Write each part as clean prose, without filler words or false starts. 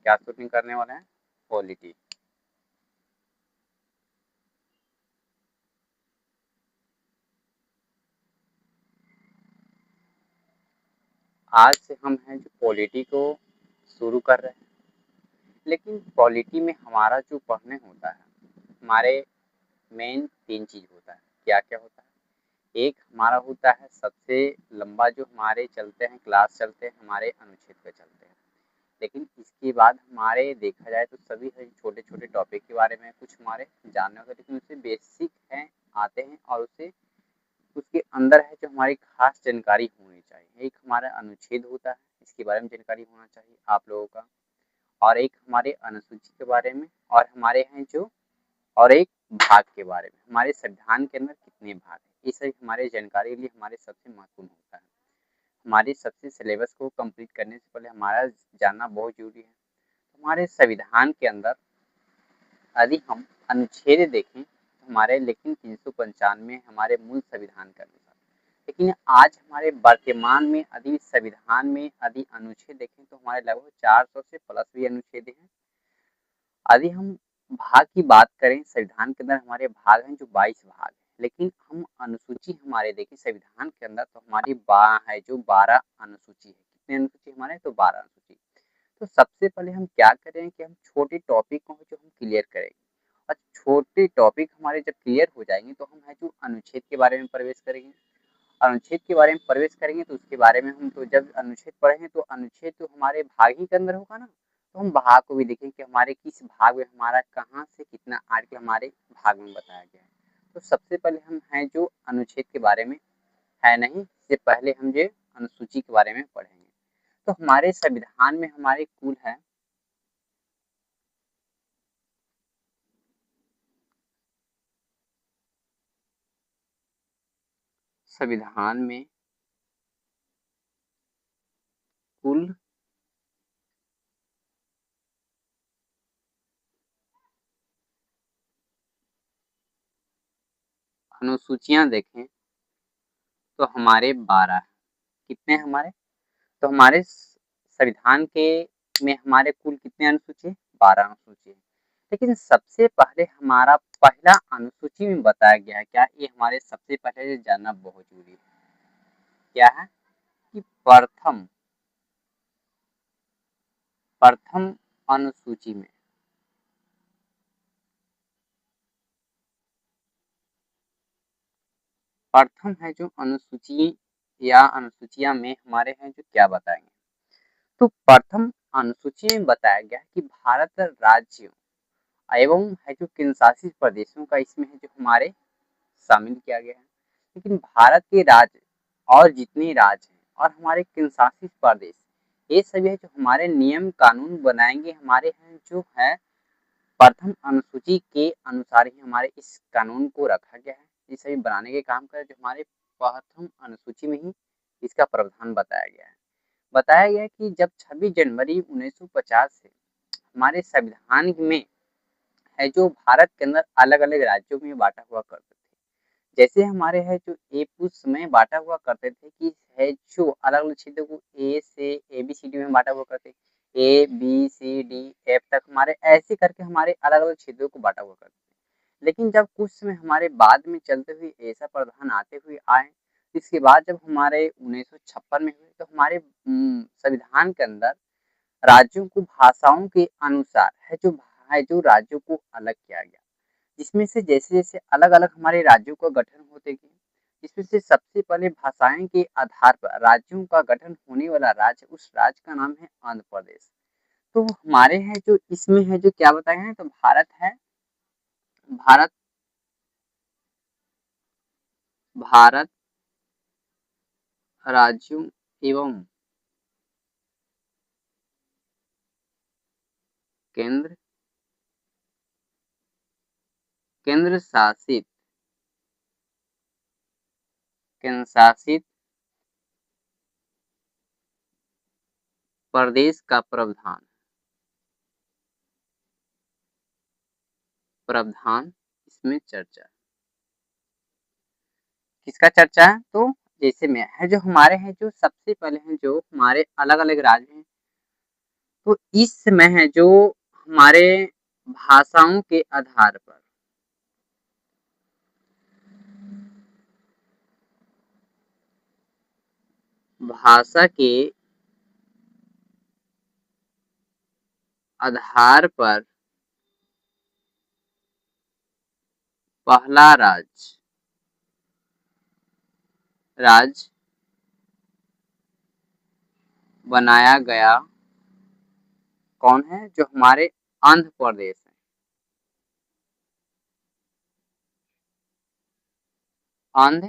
क्या शूटिंग करने वाले हैं? पॉलिटी। आज से हम हैं जो पॉलिटी को शुरू कर रहे हैं, लेकिन पॉलिटी में हमारा जो पढ़ने होता है, हमारे मेन 3 चीज़ होता है। क्या-क्या होता है? एक हमारा होता है सबसे लंबा जो हमारे चलते हैं, क्लास चलते हैं, हमारे अनुच्छेद पे चलते हैं। लेकिन इसके बाद हमारे देखा जाए तो सभी है छोटे-छोटे टॉपिक के बारे में कुछ हमारे जानने होते हैं, लेकिन उससे बेसिक हैं आते हैं और उससे उसके अंदर है जो हमारी खास जानकारी होनी चाहिए। एक हमारा अनुच्छेद होता है, इसके बारे में जानकारी होना चाहिए आप लोगों का, और एक हमारे अनुसूची के बारे में, और हमारे हैं जो और एक भाग के बारे में, हमारे संविधान के अंदर कितने भाग हैं, ये सभी हमारे जानकारी के लिए हमारे सबसे महत्वपूर्ण होता है। हमारे सबसे सिलेबस को कंप्लीट करने से पहले हमारा जानना बहुत जरूरी है। हमारे संविधान के अंदर यदि हम अनुच्छेद देखें तो हमारे लेकिन 395 हमारे मूल संविधान के अनुसार, लेकिन आज हमारे वर्तमान में यदि संविधान में यदि अनुच्छेद देखें तो हमारे लगभग 400 से प्लस भी अनुच्छेद हैं। यदि हम भाग की बात करें, संविधान के अंदर हमारे भाग हैं जो 22 भाग हैं, लेकिन हम अनुसूची हमारे देखें संविधान के अंदर तो हमारी है जो 12 अनुसूची है। कितने अनुसूची हमारे? तो 12 अनुसूची। तो सबसे पहले हम क्या करें कि हम छोटे टॉपिक को जो हम क्लियर करेंगे, और छोटे टॉपिक हमारे जब क्लियर हो जाएंगे तो हम है जो अनुच्छेद के बारे में प्रवेश करेंगे। अनुच्छेद के बारे में प्रवेश करेंगे तो उसके बारे में हम तो जब अनुच्छेद पढ़ेंगे तो अनुच्छेद तो हमारे भाग ही के अंदर होगा ना, तो हम भाग को भी देखेंगे कि हमारे किस भाग में हमारा कहाँ से कितना आर्टिकल हमारे भाग में बताया गया है। तो सबसे पहले हम हैं जो अनुच्छेद के बारे में है नहीं, इससे पहले हम जो अनुसूची के बारे में पढ़ेंगे। तो हमारे संविधान में हमारे कुल है संविधान में कुल अनुसूचियां देखें तो हमारे 12 है। कितने हमारे? तो हमारे संविधान के में हमारे कुल कितने अनुसूची? 12 अनुसूची है। लेकिन सबसे पहले हमारा पहला अनुसूची में बताया गया है क्या, ये हमारे सबसे पहले जानना बहुत जरूरी है। क्या है कि प्रथम प्रथम अनुसूची में प्रथम है जो अनुसूची या अनुसूचिया में हमारे हैं जो क्या बताएंगे। तो प्रथम अनुसूची में बताया गया है कि भारत राज्यों एवं है जो केंद्रशासित प्रदेशों का इसमें है जो हमारे शामिल किया गया है। लेकिन भारत के राज्य और जितने राज्य हैं और हमारे केंद्रशासित प्रदेश, ये सभी है जो हमारे नियम कानून बनाएंगे, हमारे हैं जो है प्रथम अनुसूची के अनुसार ही हमारे इस कानून को रखा गया है। ये सभी बनाने के काम कर जो हमारे प्रथम अनुसूची में ही इसका प्रावधान बताया गया है। बताया गया है कि जब 26 जनवरी 1950 से हमारे संविधान में है जो भारत के अंदर अलग अलग राज्यों में बांटा हुआ करते थे। जैसे हमारे है जो एक उस समय बांटा हुआ करते थे कि है जो अलग अलग क्षेत्रों को ए से ABCD में बांटा हुआ करते, ABCDF तक हमारे ऐसे करके हमारे अलग अलग क्षेत्रों को बांटा हुआ करते थे। लेकिन जब कुछ समय हमारे बाद में चलते हुए ऐसा प्रावधान आते हुए आए, इसके बाद जब हमारे 1956 में हुए तो हमारे संविधान के अंदर राज्यों को भाषाओं के अनुसार है जो राज्यों को अलग किया गया, जिसमें से जैसे-जैसे अलग-अलग हमारे राज्यों का गठन होते गए, जिसमें से सबसे पहले भाषाएं के आधार पर राज्यों का गठन होने वाला राज्य, उस राज्य का नाम है आंध्र प्रदेश। तो हमारे हैं जो इसमें है जो क्या बताए हैं, तो भारत भारत राज्यों एवं केंद्र केंद्र शासित केंद्र शासित प्रदेश का प्रावधान इसमें चर्चा। किसका चर्चा है? तो जैसे में है जो हमारे हैं जो सबसे पहले हैं जो हमारे अलग अलग राज्य हैं, तो इसमें है जो हमारे भाषाओं के आधार पर भाषा के आधार पर पहला राज्य बनाया गया कौन है? जो हमारे आंध्र प्रदेश है। आंध्र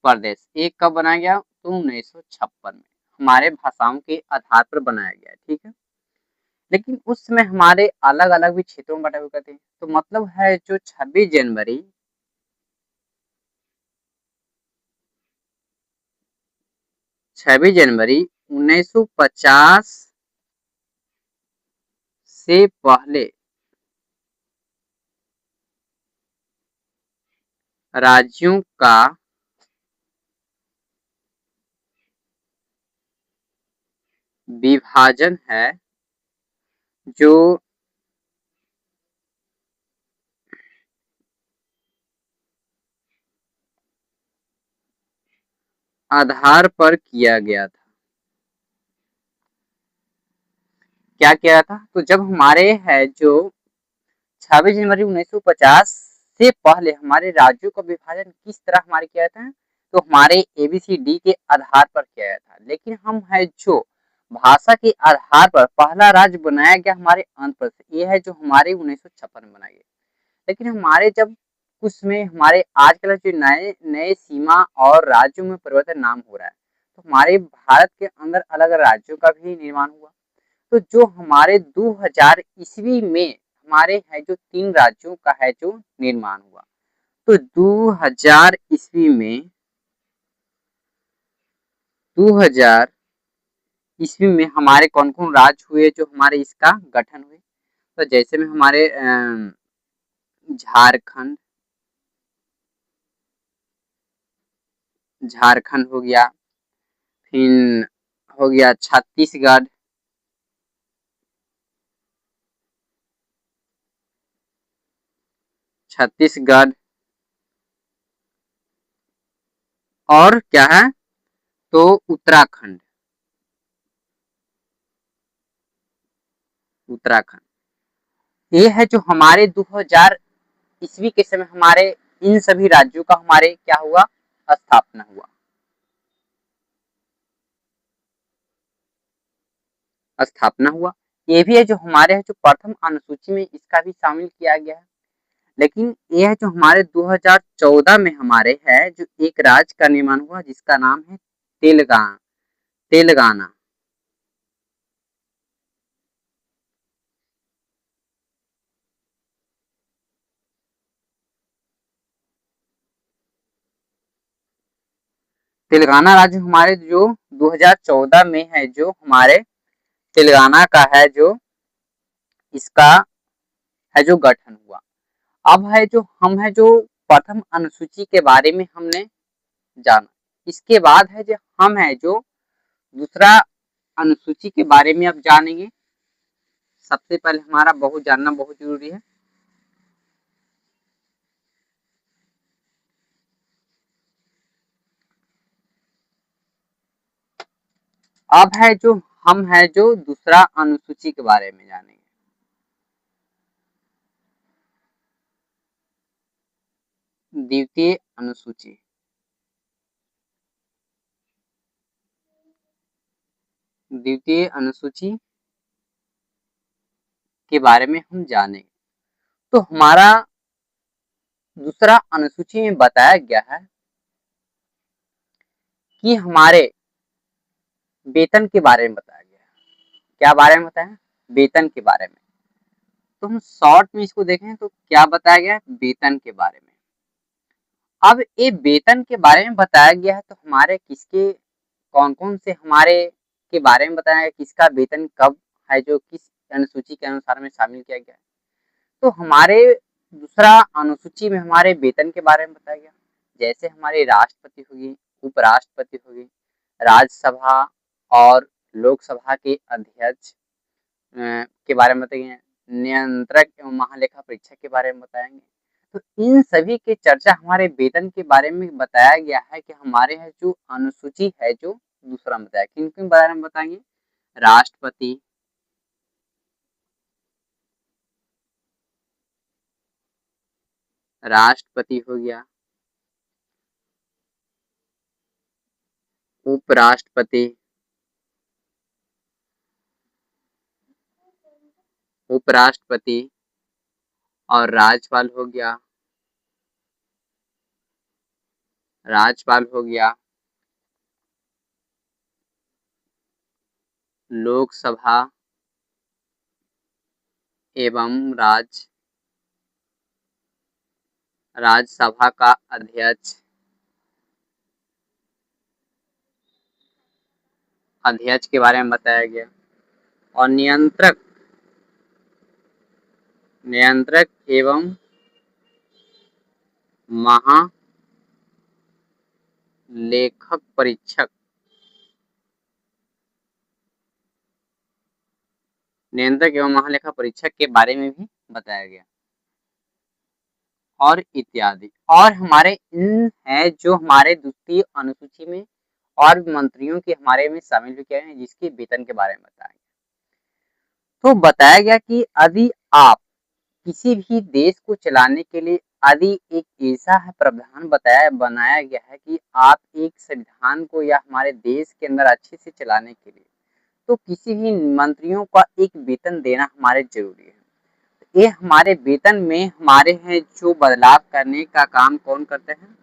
प्रदेश एक कब बनाया गया? तो 1956 में हमारे भाषाओं के आधार पर बनाया गया, ठीक है। लेकिन उसमें हमारे अलग अलग भी क्षेत्रों में बटे हुए करते हैं। तो मतलब है जो 26 जनवरी 1950 से पहले राज्यों का विभाजन है जो आधार पर किया गया था। क्या किया था? तो जब हमारे है जो 26 जनवरी 1950 से पहले हमारे राज्यों का विभाजन किस तरह हमारे किया था? तो हमारे ABCD के आधार पर किया गया था। लेकिन हम है जो भाषा के आधार पर पहला राज्य बनाया गया हमारे आंध्र प्रदेश, ये है जो हमारे 1956 में बनाया गया। लेकिन हमारे जब उसमें हमारे आजकल जो नए नए सीमा और राज्यों में परिवर्तन नाम हो रहा है, तो हमारे भारत के अंदर अलग राज्यों का भी निर्माण हुआ। तो जो हमारे 2000 ईस्वी में हमारे है जो 3 राज्यों का है जो निर्माण हुआ। तो 2000 ईस्वी में हमारे कौन कौन राज्य हुए जो हमारे इसका गठन हुए? तो जैसे में हमारे झारखंड हो गया, फिर हो गया छत्तीसगढ़ और क्या है? तो उत्तराखंड ये है जो हमारे 2000 ईस्वी के समय हमारे इन सभी राज्यों का हमारे क्या हुआ? स्थापना हुआ। ये भी है जो हमारे है जो प्रथम अनुसूची में इसका भी शामिल किया गया है। लेकिन ये है जो हमारे 2014 में हमारे है जो एक राज्य का निर्माण हुआ जिसका नाम है तेलंगाना। तेलंगाना राज्य हमारे जो 2014 में है जो हमारे तेलंगाना का है जो इसका है जो गठन हुआ। अब है जो हम है जो प्रथम अनुसूची के बारे में हमने जाना। इसके बाद है जो हम है जो दूसरा अनुसूची के बारे में अब जानेंगे। सबसे पहले हमारा बहुत जानना बहुत जरूरी है। अब है जो हम है जो दूसरा अनुसूची के बारे में जानेंगे। द्वितीय अनुसूची के बारे में हम जानेंगे। तो हमारा दूसरा अनुसूची में बताया गया है कि हमारे वेतन के बारे में बताया गया है। क्या बारे में बताया? वेतन के बारे में। तो हम शॉर्ट में इसको देखें तो क्या बताया गया है? वेतन के बारे में। अब ये वेतन के बारे में बताया गया है तो हमारे किसके कौन कौन से हमारे के बारे में बताया गया, किसका वेतन कब है जो किस अनुसूची के अनुसार में शामिल किया गया है। तो हमारे दूसरा अनुसूची में हमारे वेतन के बारे में बताया गया। जैसे हमारे राष्ट्रपति होगी, उपराष्ट्रपति होगी, राज्यसभा और लोकसभा के अध्यक्ष, के बारे में बताएंगे, नियंत्रक एवं महालेखा परीक्षक के बारे में बताएंगे। तो इन सभी के चर्चा हमारे वेतन के बारे में बताया गया है कि हमारे यहाँ जो अनुसूची है, जो दूसरा बताया, किन किन बारे में बताएंगे, राष्ट्रपति, राष्ट्रपति हो गया, उपराष्ट्रपति, उपराष्ट्रपति और राज्यपाल हो गया, राज्यपाल हो गया, लोकसभा एवं राज्यसभा का अध्यक्ष, अध्यक्ष के बारे में बताया गया। और नियंत्रक, नियंत्रक एवं महालेखक परीक्षक, नियंत्रक एवं महालेखा परीक्षक के बारे में भी बताया गया, और इत्यादि। और हमारे इन है जो हमारे द्वितीय अनुसूची में और मंत्रियों के हमारे में शामिल भी किए हैं, जिसके वेतन के बारे में बताया गया। तो बताया गया कि यदि आप किसी भी देश को चलाने के लिए यदि एक ऐसा है प्रावधान बनाया गया है कि आप एक संविधान को या हमारे देश के अंदर अच्छे से चलाने के लिए, तो किसी भी मंत्रियों का एक वेतन देना हमारे जरूरी है। ये हमारे वेतन में हमारे हैं जो बदलाव करने का काम कौन करते हैं,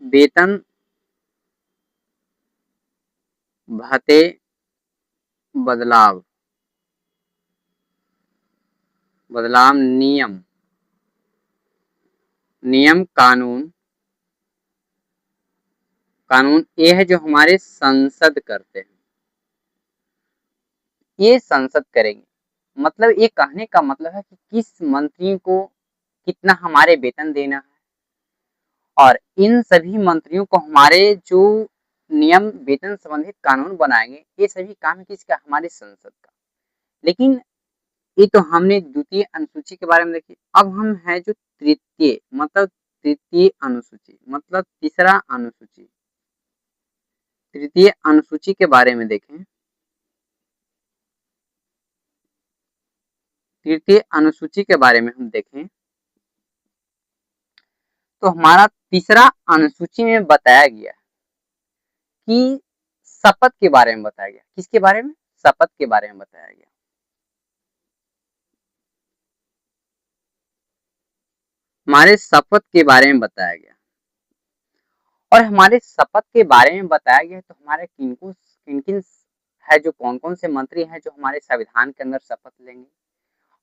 वेतन भत्ते बदलाव, बदलाव नियम, नियम कानून, कानून ये है जो हमारे संसद करते हैं, ये संसद करेंगे। मतलब ये कहने का मतलब है कि किस मंत्री को कितना हमारे वेतन देना है, और इन सभी मंत्रियों को हमारे जो नियम वेतन संबंधित कानून बनाएंगे, ये सभी काम किसका, हमारे संसद का। लेकिन ये तो हमने द्वितीय अनुसूची के बारे में देखी। अब हम है जो तृतीय मतलब तृतीय अनुसूची मतलब तीसरा अनुसूची, तृतीय अनुसूची के बारे में देखें। तृतीय अनुसूची के बारे में हम देखें तो हमारा तीसरा अनुसूची में बताया गया कि शपथ के बारे में बताया गया। किसके बारे में, शपथ के बारे में बताया गया। हमारे शपथ के बारे में बताया गया, और हमारे शपथ के बारे में बताया गया तो हमारे किन किन है जो कौन कौन से मंत्री हैं जो हमारे संविधान के अंदर शपथ लेंगे।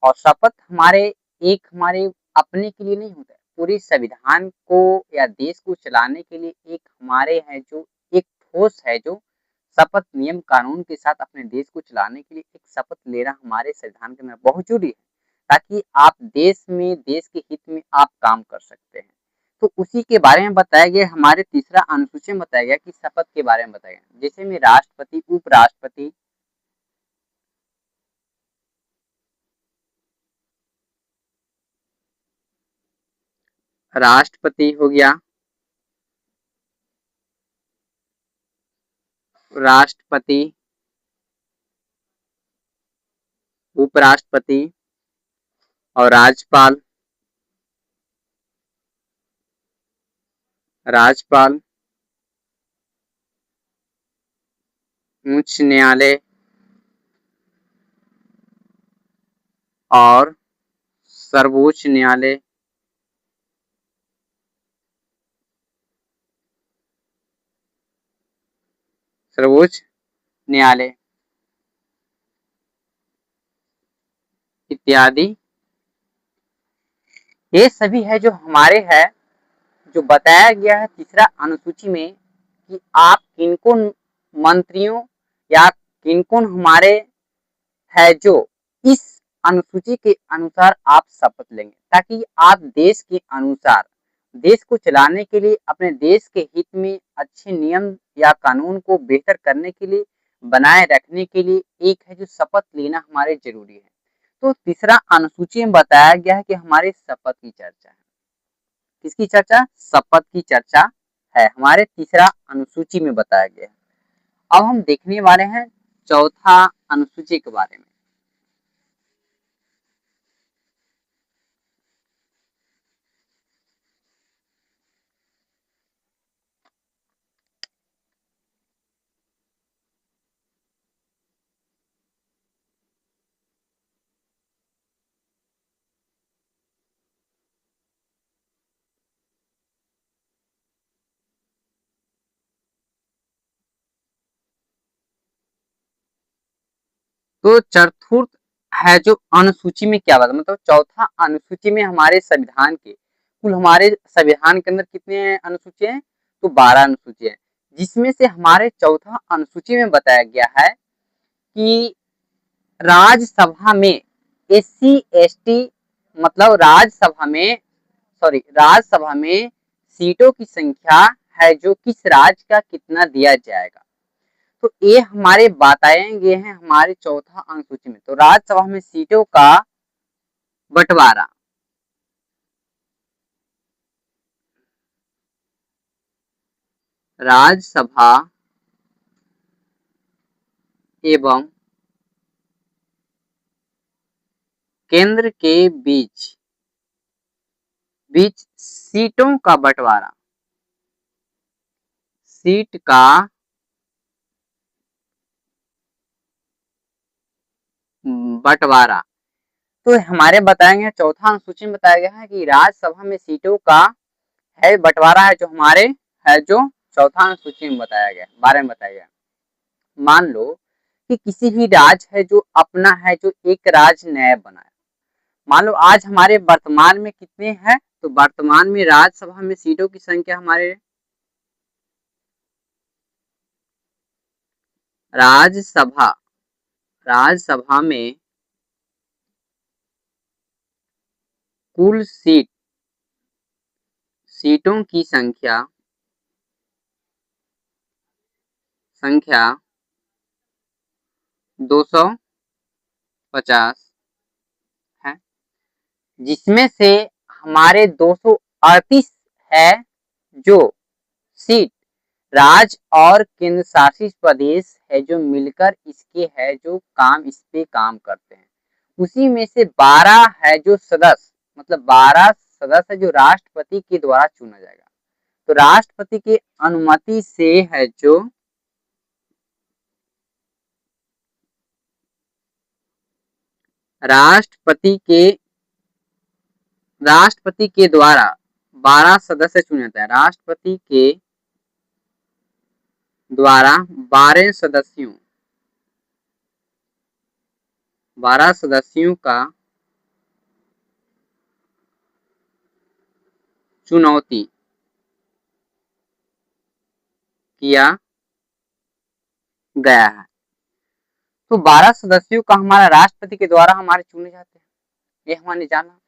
और शपथ हमारे हमारे अपने के लिए नहीं होता है, पूरे संविधान को या देश को चलाने के लिए एक हमारे है जो एक ठोस है जो शपथ नियम कानून के साथ अपने देश को चलाने के लिए एक शपथ लेना हमारे संविधान के अंदर बहुत जरूरी है, ताकि आप देश में देश के हित में आप काम कर सकते हैं। तो उसी के बारे में बताया गया। हमारे तीसरा अनुसूची में बताया गया कि शपथ के बारे में बताया गया, जैसे में राष्ट्रपति, उपराष्ट्रपति, राष्ट्रपति हो गया, राष्ट्रपति, उपराष्ट्रपति और राज्यपाल, राज्यपाल, उच्च न्यायालय और सर्वोच्च न्यायालय, सर्वोच्च न्यायालय इत्यादि। ये सभी है जो हमारे है जो बताया गया है तीसरा अनुसूची में कि आप किन कौन मंत्रियों या किन कौन हमारे है जो इस अनुसूची के अनुसार आप शपथ लेंगे, ताकि आप देश के अनुसार देश को चलाने के लिए अपने देश के हित में अच्छे नियम या कानून को बेहतर करने के लिए बनाए रखने के लिए एक है जो शपथ लेना हमारे जरूरी है। तो तीसरा अनुसूची में बताया गया है कि हमारे शपथ की चर्चा है। किसकी चर्चा? शपथ की चर्चा है, हमारे तीसरा अनुसूची में बताया गया है। अब हम देखने वाले हैं चौथा अनुसूची के बारे में। तो चतुर्थ है जो अनुसूची में क्या बात, मतलब चौथा अनुसूची में हमारे संविधान के कुल, हमारे संविधान के अंदर कितने अनुसूची हैं? तो 12 अनुसूची है, जिसमें से हमारे चौथा अनुसूची में बताया गया है कि राज्यसभा में एससी एसटी, मतलब राज्यसभा में सीटों की संख्या है जो किस राज्य का कितना दिया जाएगा। तो ये हमारे बताए गए हैं हमारे चौथा अनुसूची में। तो राज्यसभा में सीटों का बंटवारा, राज्यसभा एवं केंद्र के बीच सीटों का बंटवारा, सीट का बंटवारा। तो हमारे बताएंगे चौथा अनुसूची में बताया गया है कि राज्यसभा में सीटों का है बंटवारा है जो हमारे है जो चौथा अनुसूची में बताया गया, बारे में बताया गया। मान लो कि किसी भी राज्य है जो अपना है जो एक राज्य नया बनाया। मान लो आज हमारे वर्तमान में कितने हैं? तो वर्तमान में राज्यसभा में सीटों की संख्या हमारे राज्यसभा में कुल सीटों की संख्या 250 है, जिसमें से हमारे 238 है जो सीट राज्य और केंद्र शासित प्रदेश है जो मिलकर इसके है जो इस पे काम करते हैं। उसी में से 12 है जो सदस्य, मतलब 12 सदस्य जो राष्ट्रपति के द्वारा चुना जाएगा। तो राष्ट्रपति की अनुमति से है जो राष्ट्रपति के द्वारा 12 सदस्य चुने जाते हैं। राष्ट्रपति के द्वारा 12 सदस्यों का चुनौती किया गया है। तो 12 सदस्यों का हमारा राष्ट्रपति के द्वारा हमारे चुने जाते हैं, ये हमने जाना।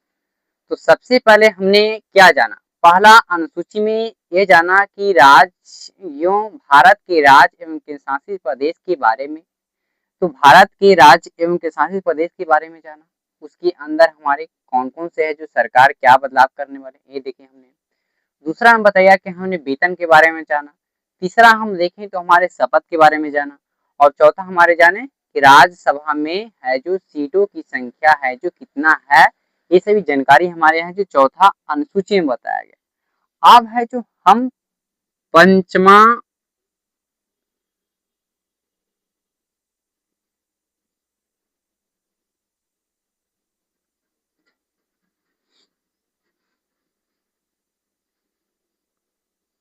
तो सबसे पहले हमने क्या जाना? पहला अनुसूची में ये जाना कि भारत के राज्य एवं केंद्र शासित प्रदेश के बारे में। तो भारत के राज्य एवं केंद्र शासित प्रदेश के बारे में जाना, उसके अंदर हमारे कौन कौन से है जो सरकार क्या बदलाव करने वाले, ये देखे हमने। दूसरा हम बताया कि हमने वेतन के बारे में जाना। तीसरा हम देखें तो हमारे शपथ के बारे में जाना। और चौथा हमारे जाने कि राज्यसभा में है जो सीटों की संख्या है जो कितना है, ये सभी जानकारी हमारे यहाँ जो चौथा अनुसूची में बताया गया। अब है जो हम पंचमा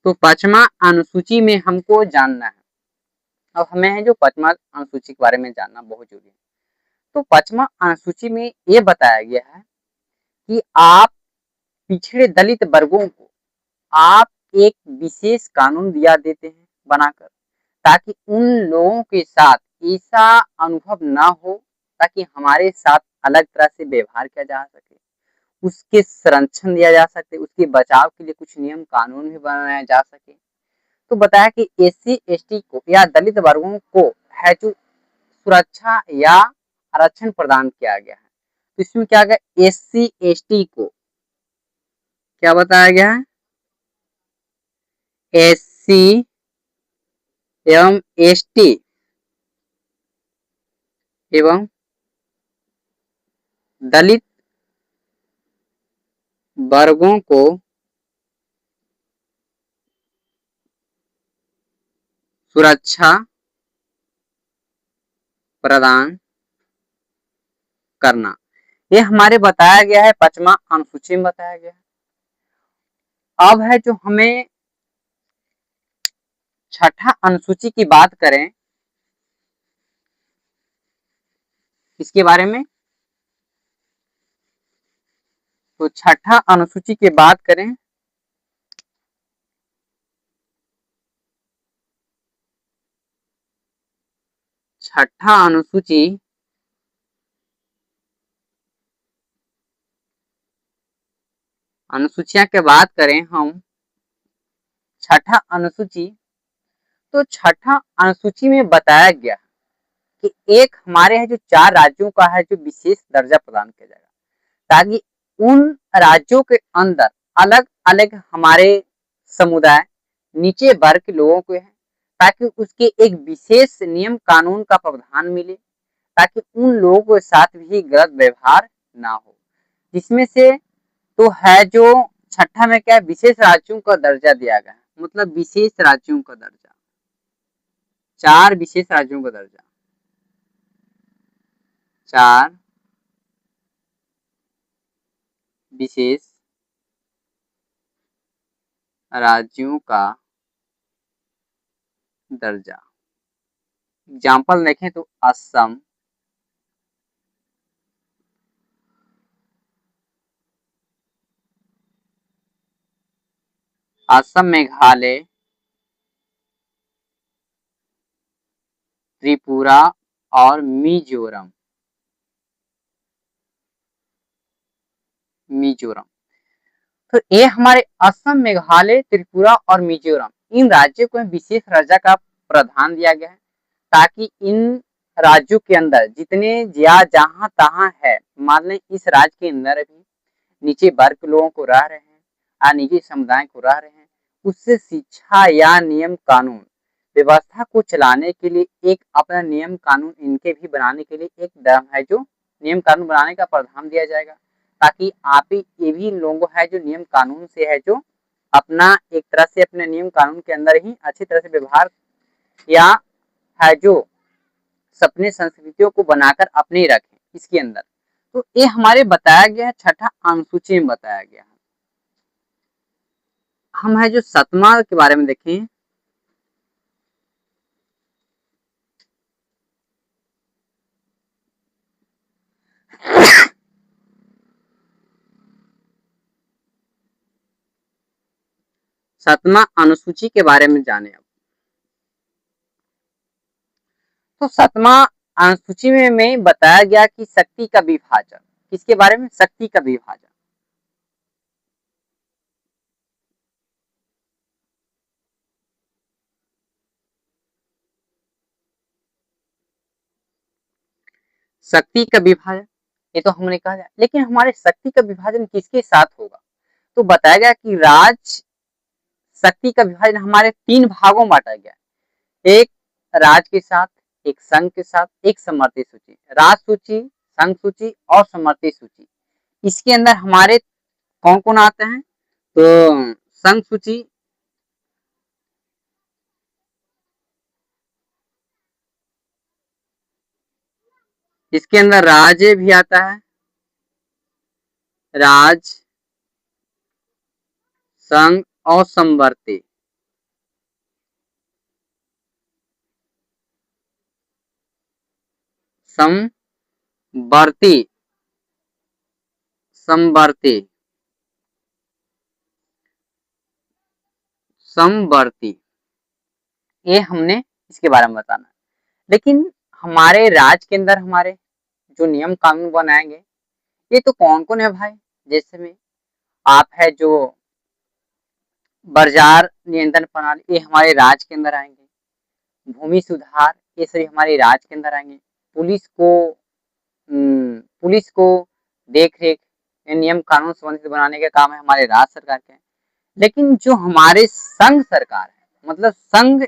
तो पांचवा अनुसूची में हमको जानना है। अब हमें है जो पांचवा अनुसूची के बारे में जानना बहुत जरूरी है। तो पांचवा अनुसूची में ये बताया गया है कि आप पिछड़े दलित वर्गों को आप एक विशेष कानून दिया देते हैं बनाकर, ताकि उन लोगों के साथ ऐसा अनुभव ना हो, ताकि हमारे साथ अलग तरह से व्यवहार किया जा सके, उसके संरक्षण दिया जा सके, उसके बचाव के लिए कुछ नियम कानून भी बनाया जा सके। तो बताया कि एससी एसटी को या दलित वर्गों को है जो सुरक्षा या आरक्षण प्रदान किया गया है। तो इसमें क्या गया, SC ST को क्या बताया गया है, SC एवं ST एवं दलित वर्गों को सुरक्षा प्रदान करना, ये हमारे बताया गया है 5वां अनुसूची में बताया गया है। अब है जो हमें 6ठा अनुसूची की बात करें इसके बारे में, तो 6ठा अनुसूची की बात करें, छठा अनुसूची अनुसूचियां की बात करें हम, 6ठा अनुसूची, तो 6ठा अनुसूची में बताया गया कि एक हमारे है जो 4 राज्यों का है जो विशेष दर्जा प्रदान किया जाएगा, ताकि उन राज्यों के अंदर अलग अलग हमारे समुदाय नीचे वर्ग के लोगों को है, ताकि उसके एक विशेष नियम कानून का प्रावधान मिले, ताकि उन लोगों के साथ भी गलत व्यवहार ना हो। जिसमें से तो है जो 6ठा में क्या है, विशेष राज्यों का दर्जा दिया गया है, मतलब विशेष राज्यों का दर्जा, 4 विशेष राज्यों का दर्जा, 4 विशेष राज्यों का दर्जा। एग्जाम्पल देखें तो असम, मेघालय, त्रिपुरा और मिजोरम। तो ये हमारे असम, मेघालय, त्रिपुरा और मिजोरम, इन राज्यों को विशेष दर्जा का प्रावधान दिया गया है, ताकि इन राज्यों के अंदर जितने जहां तहां है, मान लें इस राज्य के अंदर भी नीचे वर्ग के लोगों को रह रहे हैं या निजी समुदाय को रह रहे हैं, उससे शिक्षा या नियम कानून व्यवस्था को चलाने के लिए एक अपना नियम कानून इनके भी बनाने के लिए एक दम है जो नियम कानून बनाने का प्रावधान दिया जाएगा, ताकि आप ही ये भी लोगों है जो नियम कानून से है जो अपना एक तरह से अपने नियम कानून के अंदर ही अच्छी तरह से व्यवहार या है जो अपने संस्कृतियों को बनाकर अपने ही रखें इसके अंदर। तो ये हमारे बताया गया है 6ठा अनुसूची में बताया गया है। हम है जो 7वां के बारे में देखें, सातवां अनुसूची के बारे में जाने। अब तो 7वां अनुसूची में बताया गया कि शक्ति का विभाजन, किसके बारे में, शक्ति का विभाजन। शक्ति का विभाजन ये तो हमने कहा, लेकिन हमारे शक्ति का विभाजन किसके साथ होगा, तो बताया गया कि राज शक्ति का विभाजन हमारे 3 भागों में बांटा गया, एक राज के साथ, एक संघ के साथ, एक समवर्ती सूची। राज सूची, संघ सूची और समवर्ती सूची, इसके अंदर हमारे कौन कौन आते हैं, तो संघ सूची, इसके अंदर राज्य भी आता है, राज, संघ और समवर्ती। समवर्ती, समवर्ती, समवर्ती, ये हमने इसके बारे में बताना। लेकिन हमारे राज्य के अंदर हमारे जो नियम कानून बनाएंगे ये तो कौन कौन है भाई, जैसे में आप है जो बाजार नियंत्रण प्रणाली, ये हमारे राज्य के अंदर आएंगे। भूमि सुधार ये सभी हमारे राज्य के अंदर आएंगे। पुलिस को देख रेख नियम कानून संबंधित बनाने का काम है हमारे राज्य सरकार के। लेकिन जो हमारे संघ सरकार है, मतलब संघ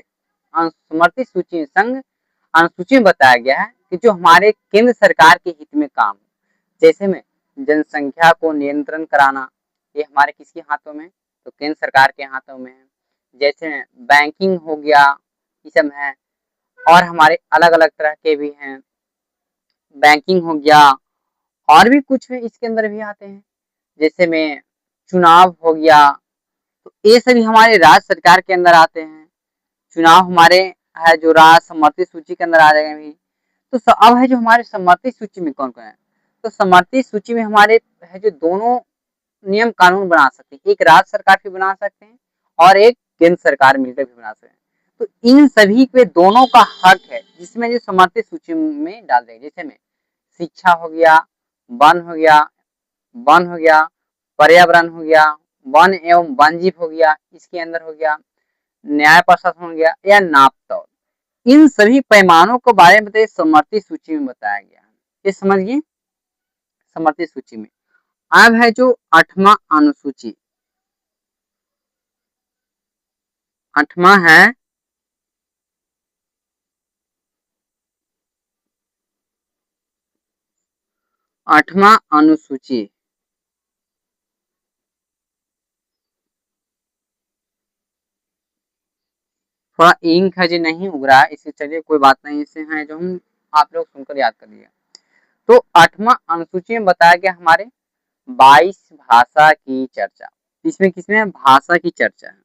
अनुसूची सूची, संघ अनुसूची में बताया गया है कि जो हमारे केंद्र सरकार के हित में काम, जैसे में जनसंख्या को नियंत्रण कराना, ये हमारे किसके हाथों में, तो केंद्र सरकार के हाथों में है। जैसे बैंकिंग हो गया, ये सब है। और हमारे अलग अलग तरह के भी हैं, बैंकिंग हो गया और भी कुछ है इसके अंदर भी आते हैं, जैसे में चुनाव हो गया, तो ये सभी हमारे राज्य सरकार के अंदर आते हैं। चुनाव हमारे है जो राज्य समर्थित सूची के अंदर आ जाएगा भी। तो अब है जो हमारे समर्थित सूची में कौन कौन है, तो समर्थित सूची में हमारे है जो दोनों नियम कानून बना सकते हैं, एक राज्य सरकार भी बना सकते हैं और एक केंद्र सरकार मिलकर भी बना सकते हैं। तो इन सभी पे दोनों का हक है, जिसमें जो समर्थित सूची में डाल देंगे। जैसे में शिक्षा हो गया, वन हो गया, वन हो गया, पर्यावरण हो गया, वन एवं वन जीव हो गया, इसके अंदर हो गया न्याय प्रशासन हो गया या नापतौल, इन सभी पैमानों के बारे में बताइए समर्थित सूची में बताया गया है। ये समझिए समर्थित सूची में। अब है जो 8वां अनुसूची, 8वां है आठवां अनुसूची। थोड़ा इंक है जो नहीं उग रहा है, इससे चलिए कोई बात नहीं, इससे है जो हम आप लोग सुनकर याद कर लिए। तो 8वां अनुसूची में बताया गया हमारे 22 भाषा की चर्चा, इसमें किसमें भाषा की चर्चा है।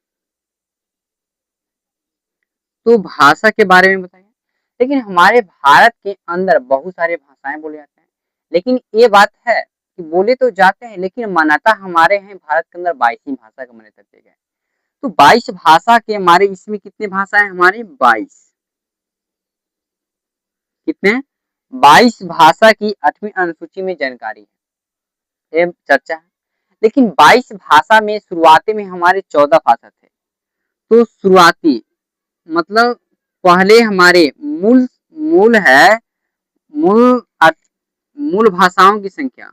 तो भाषा के बारे में बताइए। लेकिन हमारे भारत के अंदर बहुत सारे भाषाएं बोले जाते हैं, लेकिन ये बात है कि बोले तो जाते हैं लेकिन मान्यता हमारे हैं भारत के अंदर 22 ही भाषा का मान्यता दिए गए। तो 22 भाषा के हमारे इसमें कितने भाषाएं हमारे 22, कितने 22 भाषा की 8वीं अनुसूची में जानकारी है, ये चर्चा है। लेकिन 22 भाषा में शुरुआती में हमारे 14 भाषा थे। तो शुरुआती मतलब पहले हमारे मूल मूल है मूल मूल भाषाओं की संख्या,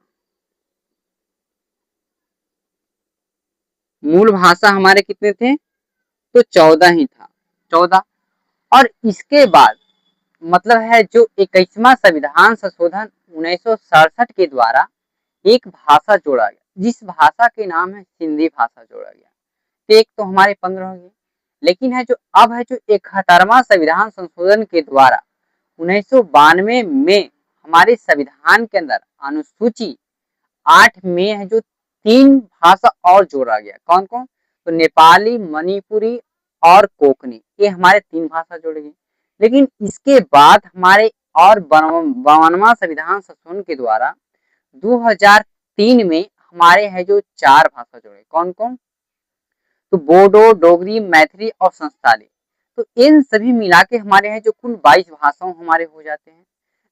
मूल भाषा हमारे कितने थे, तो 14 ही था, 14। और इसके बाद मतलब है जो 21वां संविधान संशोधन 1967 के द्वारा एक भाषा जोड़ा गया, जिस भाषा के नाम है सिंधी भाषा जोड़ा गया। तो एक तो हमारे 15 हो गए। लेकिन है जो अब है जो 71वां संविधान संशोधन के द्वारा 1992 में हमारे संविधान के अंदर अनुसूची 8 में है जो 3 भाषा और जोड़ा गया। कौन कौन, तो नेपाली, मणिपुरी और कोंकणी, ये हमारे 3 भाषा जोड़े गए। लेकिन इसके बाद हमारे और 52वां संविधान संशोधन के द्वारा 2003 में हमारे है जो 4 भाषा जोड़े। कौन कौन, तो बोडो, डोगरी, मैथिली और संस्थाली। तो इन सभी मिला के हमारे हैं जो कुल 22 भाषाओं हमारे हो जाते हैं।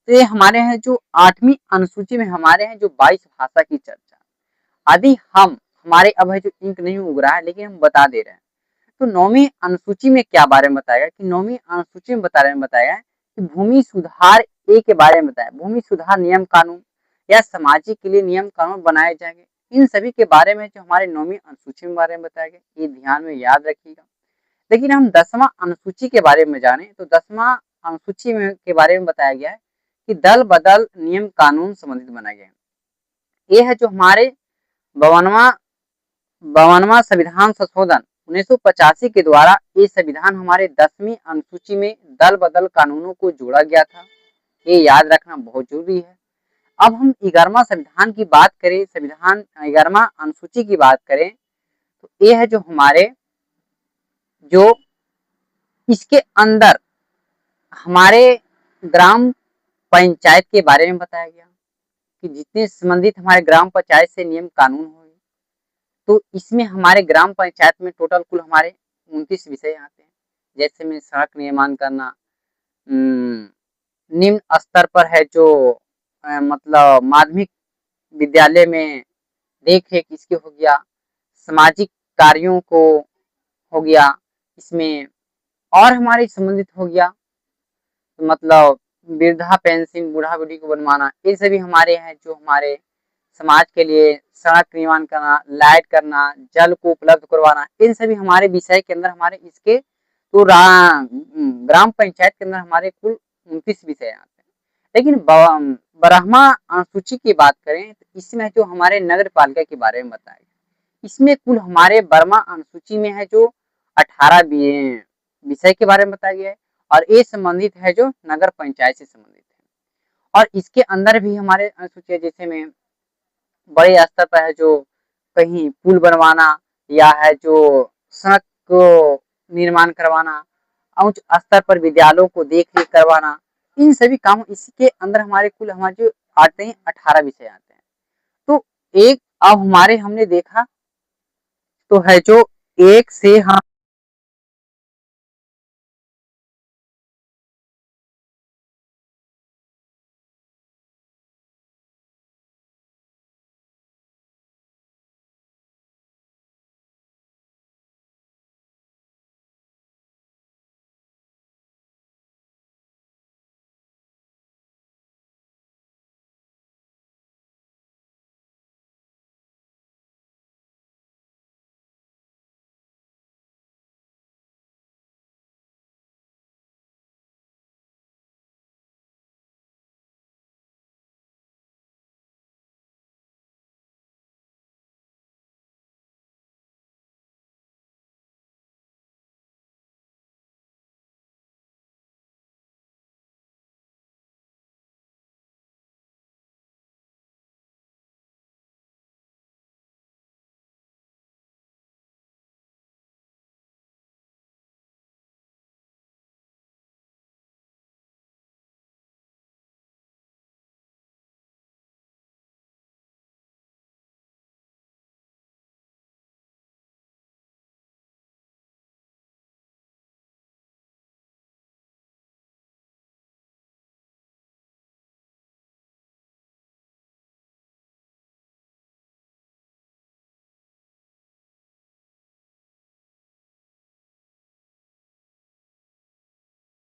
तो ये हमारे हैं जो 8वीं अनुसूची में हमारे हैं जो 22 भाषा की चर्चा। यदि हम हमारे अब है जो इंक नहीं उग रहा है लेकिन हम बता दे रहे हैं। तो 9वीं अनुसूची में क्या बारे में बताया कि 9वीं अनुसूची में बताया कि भूमि सुधार ए के बारे में बताया, भूमि सुधार नियम कानून या सामाजिक के लिए नियम कानून बनाए जाएंगे। इन सभी के बारे में जो हमारे 9वीं अनुसूची में बारे में बताया गया, ये ध्यान में याद रखिएगा। लेकिन हम 10वां अनुसूची के बारे में जाने तो 10वां अनुसूची में के बारे में बताया गया है कि दल बदल नियम कानून संबंधित बनाए गए। ये है जो हमारे 52वां संविधान संशोधन 1985 के द्वारा ये संविधान हमारे 10वीं अनुसूची में दल बदल कानूनों को जोड़ा गया था। ये याद रखना बहुत जरूरी है। अब हम 11वां संविधान की बात करें, संविधान 11वां अनुसूची की बात करें तो ये है जो हमारे जो इसके अंदर हमारे ग्राम पंचायत के बारे में बताया गया कि जितने संबंधित हमारे ग्राम पंचायत से नियम कानून हुए, तो इसमें हमारे ग्राम पंचायत में टोटल कुल हमारे 29 विषय आते हैं। जैसे में सड़क निर्माण करना, निम्न स्तर पर है जो मतलब माध्यमिक विद्यालय में देख रेख इसके हो गया, सामाजिक कार्यों को हो गया इसमें, और हमारे संबंधित हो गया मतलब वृद्धा पेंशन बूढ़ा बूढ़ी को बनवाना, ये सभी हमारे हैं जो हमारे समाज के लिए सड़क निर्माण करना, लाइट करना, जल को उपलब्ध करवाना, इन सभी हमारे विषय के अंदर हमारे इसके तो ग्राम पंचायत के अंदर हमारे कुल 29 विषय आते हैं। लेकिन ब्रह्मा अनुसूची की बात करें तो इसमें जो हमारे नगर पालिका के बारे में बताया गया, इसमें कुल हमारे बर्मा अनुसूची में है जो 18 विषय के बारे में बताया गया है और ये संबंधित है जो नगर पंचायत से संबंधित है। और इसके अंदर भी हमारे अनुसूची जैसे में बड़े स्तर पर है जो कहीं पुल बनवाना या है जो सड़क को निर्माण करवाना, उच्च स्तर पर विद्यालयों को देख रेख करवाना, इन सभी काम इसके अंदर हमारे कुल हमारे जो आते हैं 18 विषय आते हैं। तो एक अब हमारे हमने देखा तो है जो एक से हम